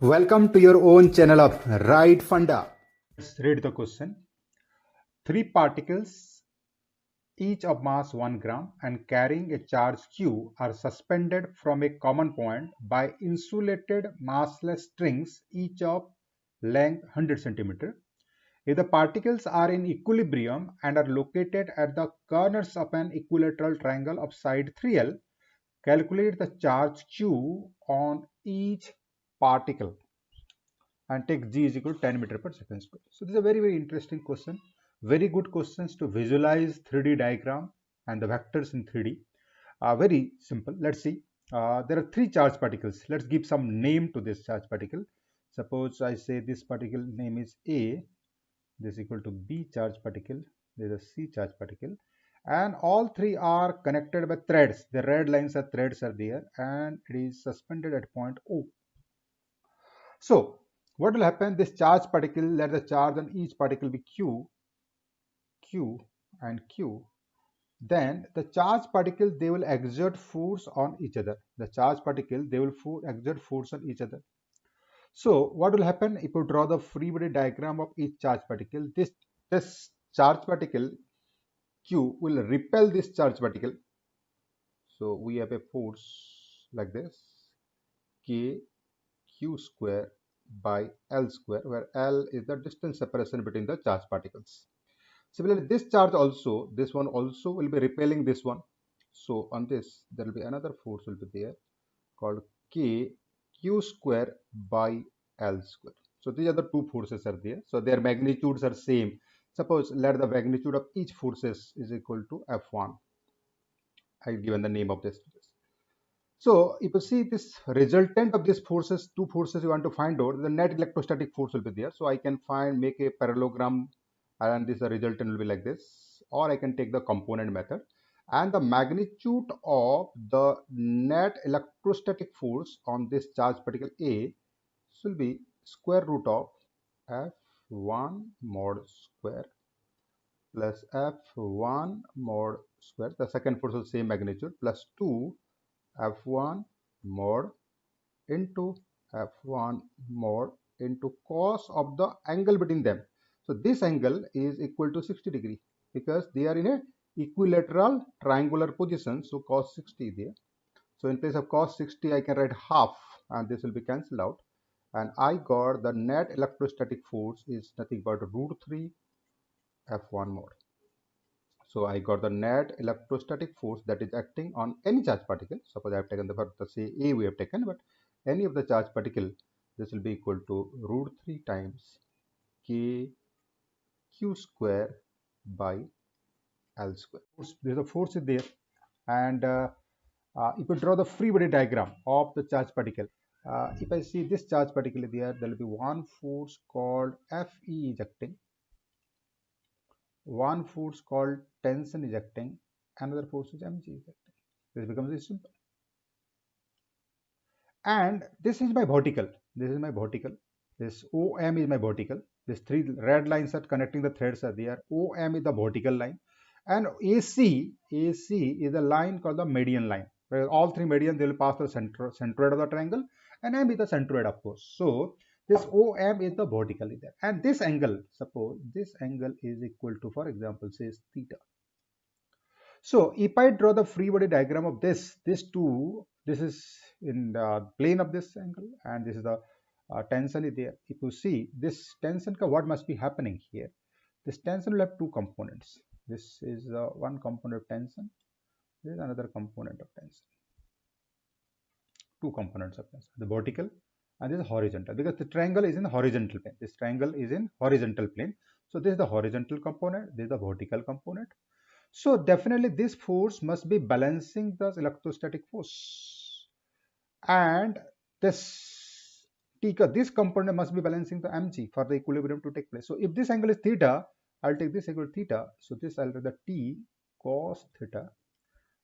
Welcome to your own channel of Right Funda. Let's read the question. Three particles, each of mass 1 gram and carrying a charge Q, are suspended from a common point by insulated massless strings, each of length 100 centimeter. If the particles are in equilibrium and are located at the corners of an equilateral triangle of side 3L, calculate the charge Q on each particle and take G is equal to 10 meter per second square. So this is a very interesting question. Very good questions to visualize 3D diagram and the vectors in 3D. Very simple. Let's see. There are three charge particles. Let's give some name to this charge particle. Suppose I say this particle name is A. This is equal to B charge particle. There is a C charge particle. And all three are connected by threads. The red lines are threads are there and it is suspended at point O. So what will happen? This charge particle, let the charge on each particle be Q and Q. Then the charge particle, they will exert force on each other. The charge particle, they will exert force on each other. So what will happen if you draw the free body diagram of each charge particle? This charge particle Q will repel this charge particle. So we have a force like this, K Q square by L square, where L is the distance separation between the charge particles. Similarly, this charge also, this one also will be repelling this one. So on this, there will be another force will be there called K Q square by L square. So these are the two forces are there. So their magnitudes are same. Suppose let the magnitude of each forces is equal to F1. I've given the name of this. So if you see this resultant of these forces, two forces you want to find out, the net electrostatic force will be there. So I can make a parallelogram and this resultant will be like this, or I can take the component method. And the magnitude of the net electrostatic force on this charge particle A will be square root of F1 mod square plus F1 mod square. The second force is same magnitude plus 2 F1 mod into F1 mod into cos of the angle between them. So this angle is equal to 60 degree because they are in a equilateral triangular position. So cos 60 there. So in place of cos 60, I can write half and this will be cancelled out. And I got the net electrostatic force is nothing but root 3 F1 mod. So I got the net electrostatic force that is acting on any charge particle. Suppose I have taken the say A we have taken, but any of the charge particle, this will be equal to root 3 times K Q square by L square. There's a force is there, and if you draw the free body diagram of the charge particle, if I see this charge particle there will be one force called Fe ejecting, one force called tension ejecting, another force is mg ejecting. This becomes simple. And this is my vertical. This is my vertical. This OM is my vertical. These three red lines are connecting the threads are there. OM is the vertical line. And AC is the line called the median line. Where all three median, they will pass the centroid of the triangle. And M is the centroid, of course. So this OM is the vertical there. And this angle, suppose this angle is equal to, for example, says theta. So if I draw the free body diagram of this two, this is in the plane of this angle and this is the tension is there. If you see this tension, what must be happening here? This tension will have two components. This is one component of tension. This is another component of tension. Two components of tension, the vertical and this is horizontal, because the triangle is in the horizontal plane. This triangle is in horizontal plane. So this is the horizontal component, this is the vertical component. So definitely this force must be balancing the electrostatic force, and this component must be balancing the mg for the equilibrium to take place. So if this angle is theta, I'll take this equal to theta. So this I'll write the t cos theta,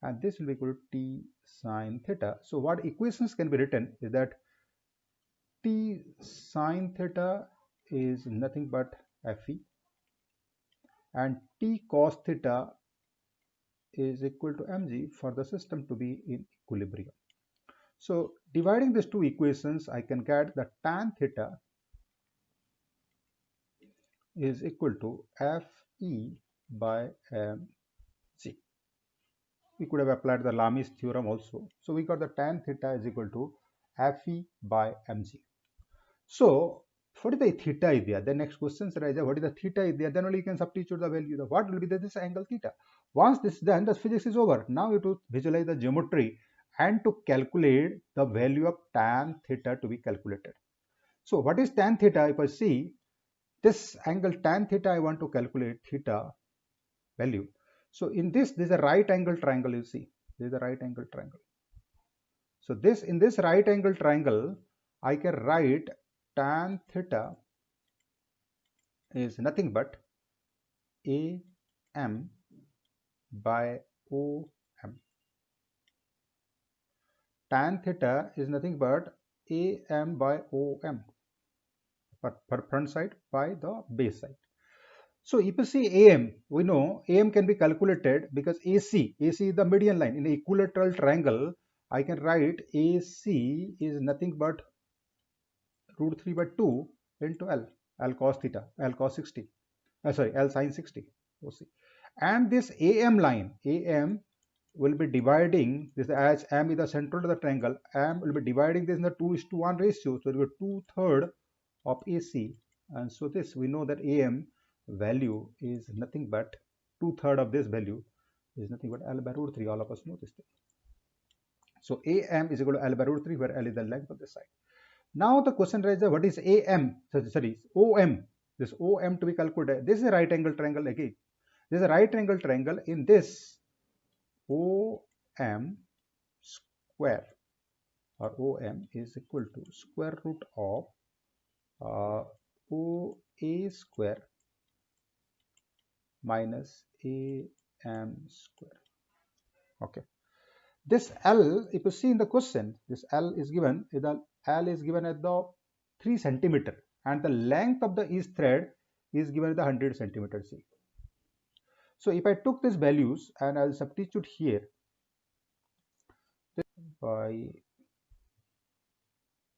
and this will be equal to t sine theta. So what equations can be written is that t sine theta is nothing but Fe, and t cos theta is equal to mg for the system to be in equilibrium. So dividing these two equations, I can get the tan theta is equal to Fe by mg. We could have applied the Lami's theorem also. So we got the tan theta is equal to Fe by mg. So what is the theta is there? The next question arises, what is the theta is there? Then only you can substitute the value. What will be this angle theta? Once this is done, the physics is over. Now you have to visualize the geometry and to calculate the value of tan theta to be calculated. So what is tan theta? If I see this angle tan theta, I want to calculate theta value. So in this is a right angle triangle, you see. This is a right angle triangle. So this in this right angle triangle, I can write tan theta is nothing but AM by OM. Tan theta is nothing but AM by OM, but per front side by the base side. So if you see AM, we know AM can be calculated because AC is the median line. In an equilateral triangle, I can write AC is nothing but root 3 by 2 into L cos theta, L cos 60. L sin 60 OC. And this AM line, AM will be dividing this as M is the central to the triangle. M will be dividing this in the 2:1 ratio. So it will be 2/3 of AC. And so this we know that AM value is nothing but 2/3 of this value is nothing but L by root 3. All of us know this thing. So AM is equal to L by root 3, where L is the length of the side. Now the question raises, what is AM? Sorry, OM. This OM to be calculated. This is a right angle triangle again. This is a right angle triangle. In this OM square or OM is equal to square root of OA square minus AM square. Okay. This L, if you see in the question, this L is given at the 3 centimeter, and the length of the each thread is given at the 100 centimeter. See. So if I took these values and I'll substitute here by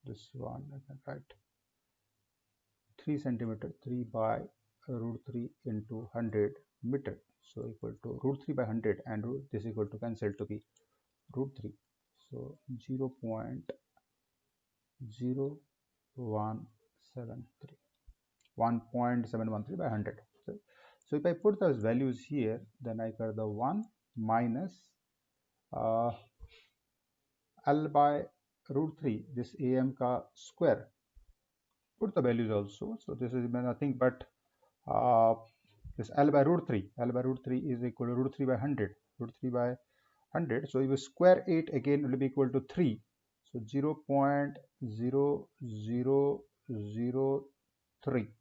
this one, I can write 3 centimeter, 3 by root 3 into 100 meter. So equal to root 3 by 100, and this is equal to cancel to be root 3. So 0.0173, 1.713 by 100. So if I put those values here, then I get the 1 minus L by root 3, this AM ka square. Put the values also. So this is nothing but this L by root 3. L by root 3 is equal to root 3 by 100. Root 3 by 100. So if you square it again, it will be equal to 3. So 0.0003.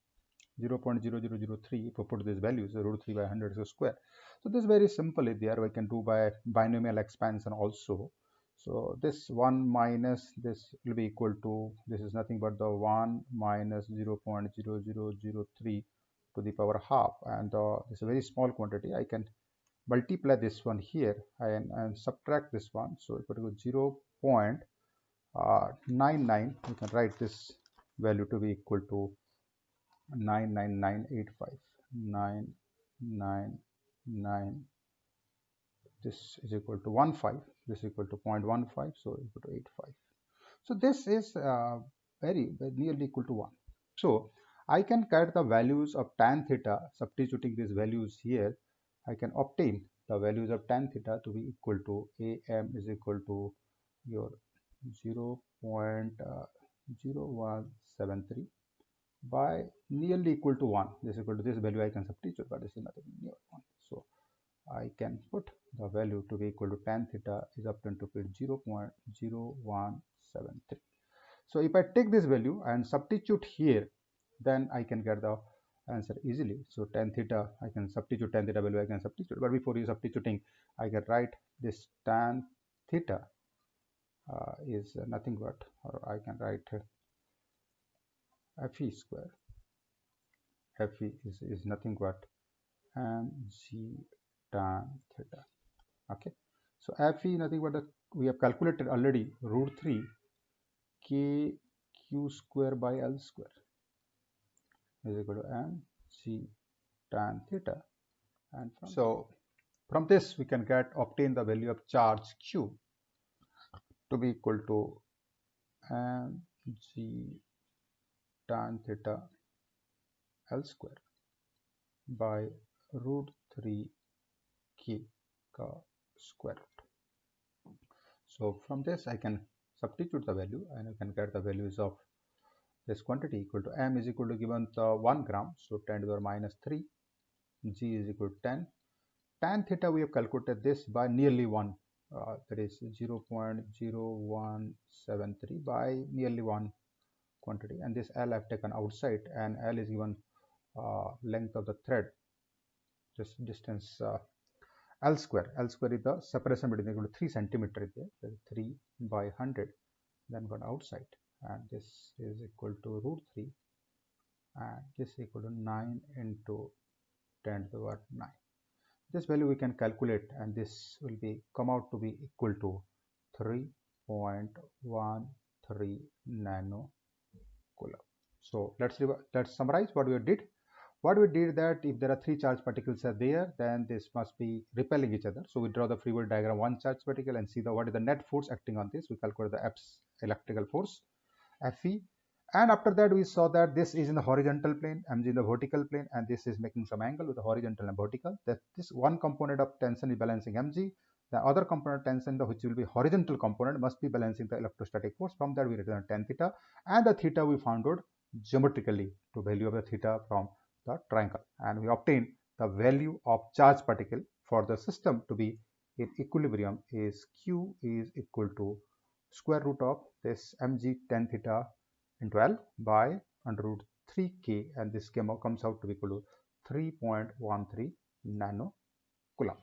0.0003 if we put these values, root 3 by 100 is a square. So this is very simple there. We can do by binomial expansion also. So this 1 minus this will be equal to, this is nothing but the 1 minus 0.0003 to the power half, and this is a very small quantity. I can multiply this one here and subtract this one. So if it goes 0.99, you can write this value to be equal to 99985. 999, this is equal to 15, this is equal to 0.15, so equal to 85. So this is very nearly equal to 1. So I can get the values of tan theta. Substituting these values here, I can obtain the values of tan theta to be equal to AM is equal to your 0.0173 by nearly equal to 1. This is equal to this value I can substitute, but this is nothing near 1. So I can put the value to be equal to tan theta is obtained to be 0.0173. So if I take this value and substitute here, then I can get the answer easily. So tan theta, I can substitute tan theta value, I can substitute. But before you substituting, I can write this tan theta is nothing but, or I can write Fe square. Fe is nothing but mg tan theta. Okay. So Fe nothing but the we have calculated already root 3 k q square by L square is equal to mg tan theta. And from this we can obtain the value of charge q to be equal to mg tan theta L square by root 3 k ka square root. So from this I can substitute the value and I can get the values of this quantity equal to m is equal to given the 1 gram, so 10 to the minus 3, g is equal to 10. Tan theta we have calculated this by nearly 1, that is 0.0173 by nearly 1 quantity, and this L I have taken outside, and L is given length of the thread, this distance L square. L square is the separation between equal to 3 centimeter there, so 3 by 100, then gone outside, and this is equal to root 3, and this is equal to 9 into 10 to the power 9. This value we can calculate, and this will be come out to be equal to 3.13 nano coulomb. So let's summarize what we did. What we did that if there are 3 charged particles are there, then this must be repelling each other. So we draw the free body diagram, one charged particle, and see what is the net force acting on this. We calculate the F's electrical force, Fe, and after that we saw that this is in the horizontal plane, mg in the vertical plane, and this is making some angle with the horizontal and vertical. That this one component of tension is balancing mg, the other component tension, which will be horizontal component, must be balancing the electrostatic force. From that we return tan theta, and the theta we found out geometrically to value of the theta from the triangle, and we obtain the value of charged particle for the system to be in equilibrium is q is equal to square root of this mg tan theta into L by under root 3k, and this comes out to be equal to 3.13 nano coulomb.